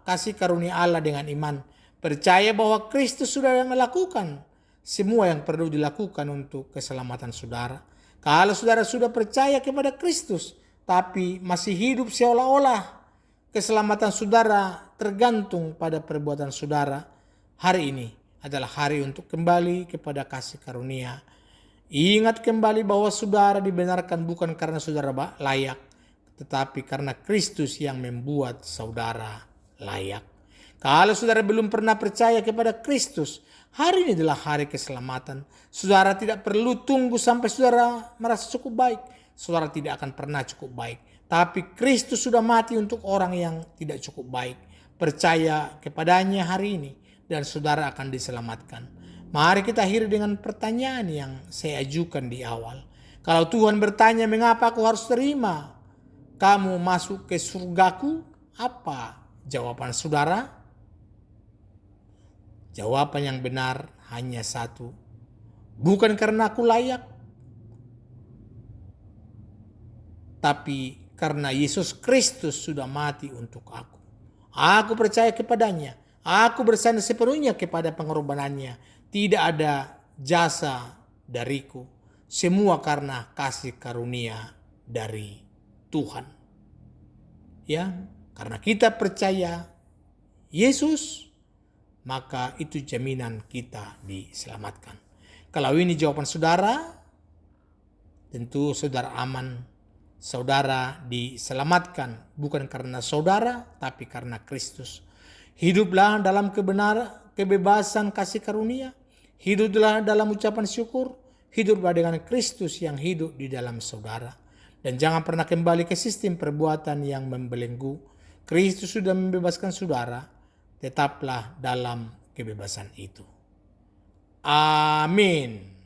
kasih karunia Allah dengan iman. Percaya bahwa Kristus sudah melakukan semua yang perlu dilakukan untuk keselamatan saudara. Kalau saudara sudah percaya kepada Kristus, tapi masih hidup seolah-olah keselamatan saudara tergantung pada perbuatan saudara, hari ini adalah hari untuk kembali kepada kasih karunia. Ingat kembali bahwa saudara dibenarkan bukan karena saudara layak, tetapi karena Kristus yang membuat saudara layak. Kalau saudara belum pernah percaya kepada Kristus, hari ini adalah hari keselamatan. Saudara tidak perlu tunggu sampai saudara merasa cukup baik. Saudara tidak akan pernah cukup baik. Tapi Kristus sudah mati untuk orang yang tidak cukup baik. Percaya kepadanya hari ini dan saudara akan diselamatkan. Mari kita akhiri dengan pertanyaan yang saya ajukan di awal. Kalau Tuhan bertanya, mengapa aku harus terima kamu masuk ke surgaku? Apa jawaban saudara? Jawaban yang benar hanya satu. Bukan karena aku layak, tapi karena Yesus Kristus sudah mati untuk aku. Aku percaya kepadanya. Aku bersandar sepenuhnya kepada pengorbanannya. Tidak ada jasa dariku. Semua karena kasih karunia dari Tuhan. Ya, karena kita percaya Yesus, maka itu jaminan kita diselamatkan. Kalau ini jawaban saudara, tentu saudara aman. Saudara diselamatkan bukan karena saudara, tapi karena Kristus. Hiduplah dalam kebebasan kasih karunia. Hiduplah dalam ucapan syukur. Hiduplah dengan Kristus yang hidup di dalam saudara. Dan jangan pernah kembali ke sistem perbuatan yang membelenggu. Kristus sudah membebaskan saudara. Tetaplah dalam kebebasan itu. Amin.